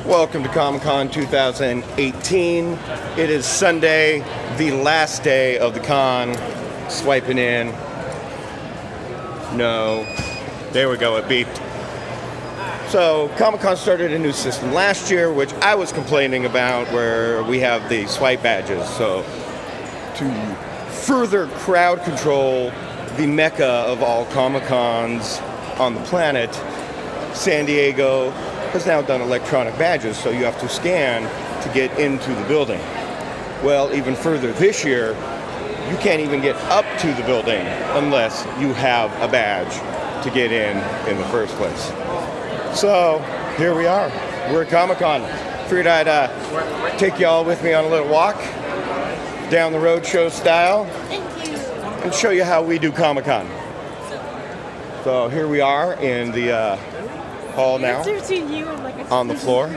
Welcome to Comic-Con 2018. It is Sunday, the last day of the con. Swiping in. No. There we go, it beeped. So, Comic-Con started a new system last year, which I was complaining about, where we have the swipe badges. So, to further crowd control the mecca of all Comic-Cons on the planet, San Diego has now done electronic badges, so you have to scan to get into the building. Well, even further this year, you can't even get up to the building unless you have a badge to get in the first place. So, here we are. We're at Comic-Con. Figured I'd take y'all with me on a little walk down the road show style. Thank you. And show you how we do Comic-Con. So here we are in the hall now, on the floor.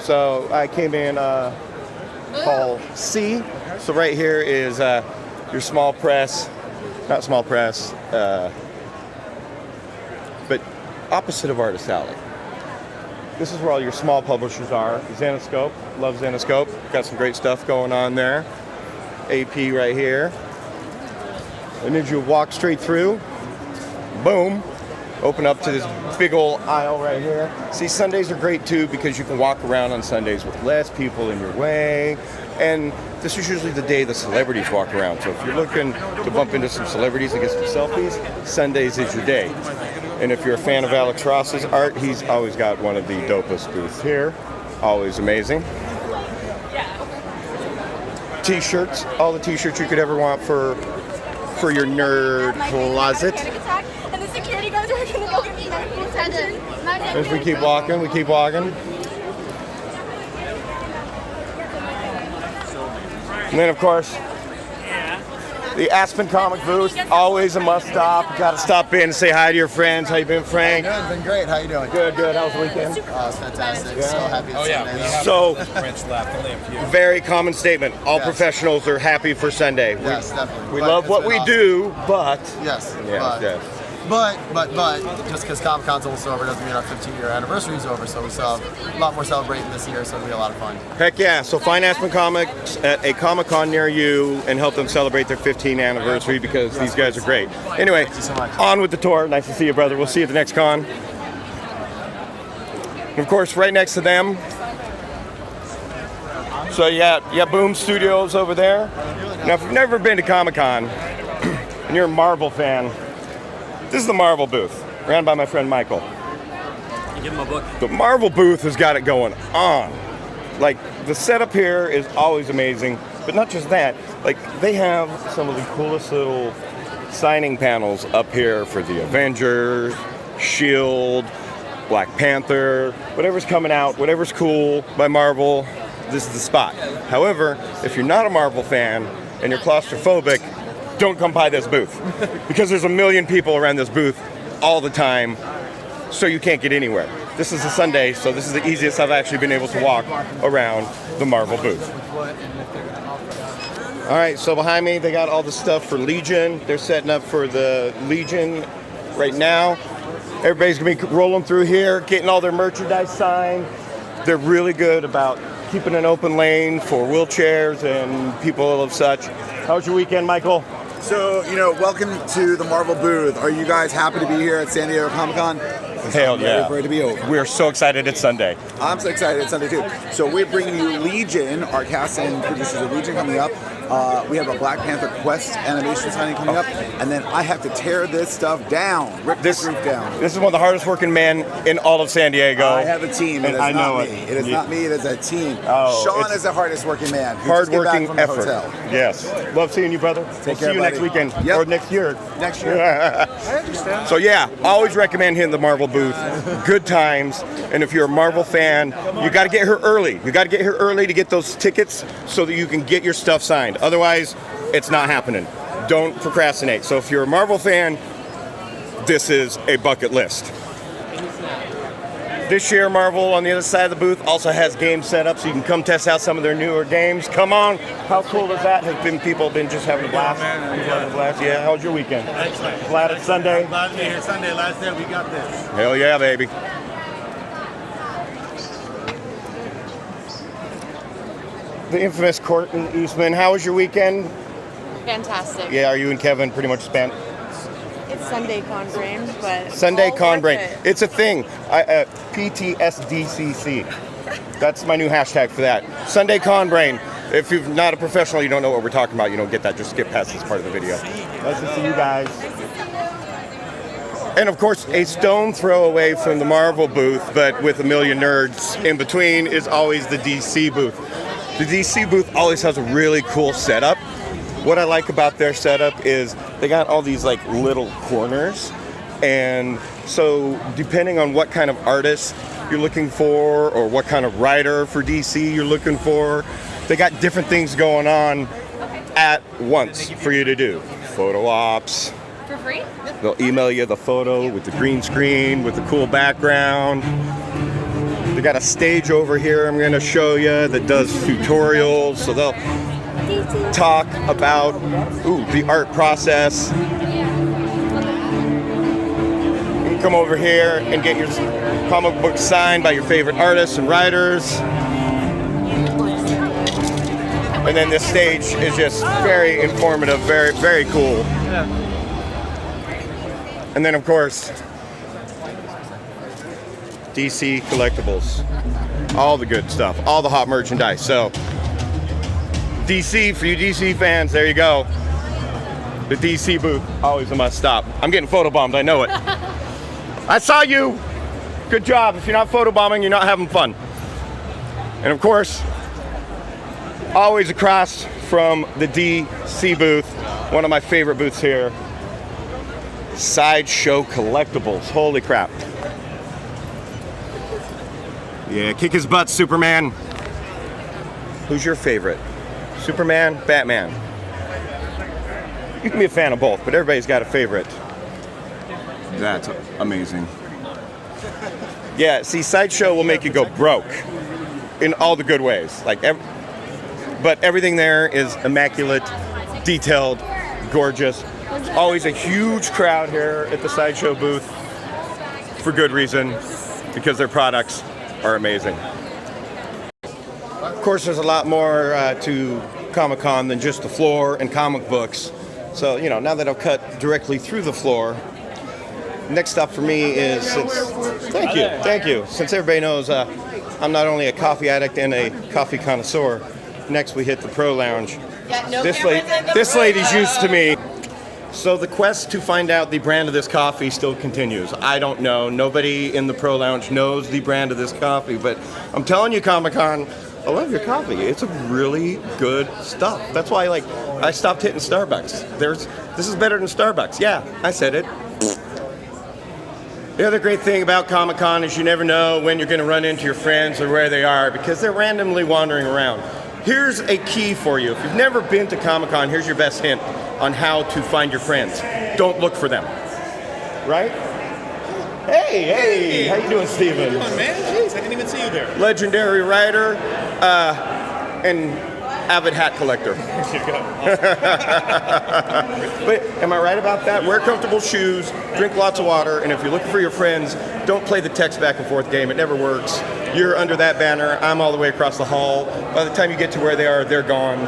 So I came in hall C. So right here is your small press, not small press, but opposite of Artist Alley. This is where all your small publishers are. Zenoscope, love Zenoscope. Got some great stuff going on there. AP right here. And then you walk straight through. Boom. Open up to this big old aisle right here. See, Sundays are great too because you can walk around on Sundays with less people in your way. And this is usually the day the celebrities walk around. So if you're looking to bump into some celebrities and get some selfies, Sundays is your day. And if you're a fan of Alex Ross's art, he's always got one of the dopest booths here. Always amazing. T-shirts, all the T-shirts you could ever want for your nerd closet. And the security guards are going to go give me medical attention. As we keep walking, And then, of course, the Aspen Comics booth, always a must-stop. You gotta stop in and say hi to your friends. How you been, Frank? Good, been great. How you doing? Good. How was the weekend? Oh, it's fantastic. Yeah. So happy it's Sunday. We have So, prints left, only a few. very common statement. All Yes. professionals are happy for Sunday. Yes, definitely. We But love it's what been we awesome. do, but... Yes, Yes. but just because Comic-Con's almost over doesn't mean our 15-year anniversary is over. So we still have a lot more celebrating this year, so it'll be a lot of fun. Heck yeah. So find Aspen Comics at a Comic-Con near you and help them celebrate their 15th anniversary because these guys are great. Anyway, Thank you so much. on with the tour. Nice to see you, brother. We'll see you at the next con. And of course, right next to them, so you got Boom Studios over there. Now, if you've never been to Comic-Con and you're a Marvel fan, this is the Marvel booth, ran by my friend Michael. You give him a book. The Marvel booth has got it going on. Like, the setup here is always amazing, but not just that. Like, they have some of the coolest little signing panels up here for the Avengers, S.H.I.E.L.D., Black Panther, whatever's coming out, whatever's cool by Marvel, this is the spot. However, if you're not a Marvel fan and you're claustrophobic, don't come by this booth because there's a million people around this booth all the time, so you can't get anywhere. This is a Sunday, so this is the easiest I've actually been able to walk around the Marvel booth. All right, so behind me, they got all the stuff for Legion. They're setting up for the Legion right now. Everybody's gonna be rolling through here, getting all their merchandise signed. They're really good about keeping an open lane for wheelchairs and people of such. How was your weekend, Michael? So, welcome to the Marvel booth. Are you guys happy to be here at San Diego Comic-Con? Hell yeah. Ready for it to be over. We're so excited it's Sunday. I'm so excited. It's Sunday too. So we're bringing you Legion, our cast and producers of Legion coming up. We have a Black Panther Quest animation signing coming up, and then I have to tear this stuff down, rip this roof down. This is one of the hardest working men in all of San Diego. I have a team. And It is I know not it. me. It is not me. It is a team. Oh, Sean it's is the hardest working man. He just got back Hard-working from the effort. hotel. Yes. Love seeing you, brother. We'll see care, you next buddy. weekend Yep. or next year. Next year. I understand. So yeah, always recommend hitting the Marvel booth. Good times. And if you're a Marvel fan, you got to get here early. You got to get here early to get those tickets so that you can get your stuff signed. Otherwise, it's not happening. Don't procrastinate. So if you're a Marvel fan, this is a bucket list. This year, Marvel on the other side of the booth also has games set up, so you can come test out some of their newer games. Come on, how cool is that? People been just having a blast? Having a blast? Yeah. How was your weekend? Excellent. Glad it's Sunday. Glad to be here Sunday. Last day we got this. Hell yeah, baby. The infamous Courtney Eastman. How was your weekend? Fantastic. Yeah, are you and Kevin pretty much spent? It's Sunday con brain, but Sunday all con worth brain. it. It's a thing. PTSDCC. That's my new hashtag for that. Sunday con brain. If you're not a professional, you don't know what we're talking about. You don't get that. Just skip past this part of the video. Nice to see you guys. And of course, a stone throw away from the Marvel booth, but with a million nerds in between, is always the DC booth. The DC booth always has a really cool setup. What I like about their setup is they got all these like little corners, and so depending on what kind of artist you're looking for or what kind of writer for DC you're looking for, they got different things going on at once for you to do. Photo ops. For free? They'll email you the photo with the green screen, with the cool background. They got a stage over here I'm going to show you that does tutorials, so they'll talk about the art process. You can come over here and get your comic book signed by your favorite artists and writers. And then this stage is just very informative, very, very cool. And then, of course, DC collectibles. All the good stuff, all the hot merchandise. So, DC, for you DC fans, there you go. The DC booth, always a must stop. I'm getting photobombed, I know it. I saw you. Good job. If you're not photobombing, you're not having fun. And of course, always across from the DC booth, one of my favorite booths here, Sideshow Collectibles. Holy crap. Yeah, kick his butt, Superman. Who's your favorite? Superman, Batman? You can be a fan of both, but everybody's got a favorite. That's amazing. Yeah, see, Sideshow will make you go broke in all the good ways. But everything there is immaculate, detailed, gorgeous. Always a huge crowd here at the Sideshow booth for good reason, because their products are amazing. Of course, there's a lot more to Comic-Con than just the floor and comic books. So, now that I've cut directly through the floor, next up for me is, thank you. Since everybody knows I'm not only a coffee addict and a coffee connoisseur, next we hit the Pro Lounge. This lady's used to me. So the quest to find out the brand of this coffee still continues. I don't know. Nobody in the Pro Lounge knows the brand of this coffee, but I'm telling you, Comic-Con, I love your coffee. It's a really good stuff. That's why I stopped hitting Starbucks. This is better than Starbucks. Yeah, I said it. The other great thing about Comic-Con is you never know when you're going to run into your friends or where they are, because they're randomly wandering around. Here's a key for you. If you've never been to Comic-Con, here's your best hint on how to find your friends. Don't look for them. Right? Hey, how you doing, Steven? Come on, man. Jeez, I didn't even see you there. Legendary writer and avid hat collector. There you go. But am I right about that? Wear comfortable shoes, drink lots of water, and if you're looking for your friends, don't play the text back and forth game. It never works. You're under that banner. I'm all the way across the hall. By the time you get to where they are, they're gone.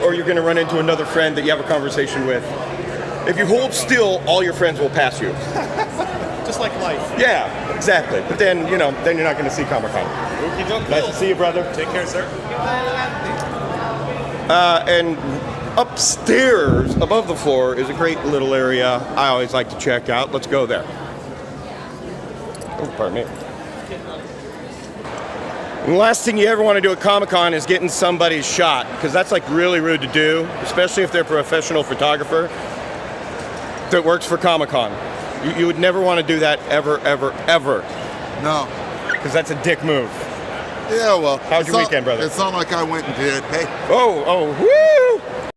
Or you're going to run into another friend that you have a conversation with. If you hold still, all your friends will pass you. Just like life. Yeah, exactly. But then, you're not going to see Comic-Con. Nice to see you, brother. Take care, sir. And upstairs, above the floor, is a great little area I always like to check out. Let's go there. Oh, pardon me. And the last thing you ever want to do at Comic-Con is getting somebody's shot, because that's really rude to do, especially if they're a professional photographer that works for Comic-Con. You would never want to do that ever, ever, ever. No. Because that's a dick move. Yeah, well. How's your weekend, brother? It's not like I went and did, hey. Oh, woo!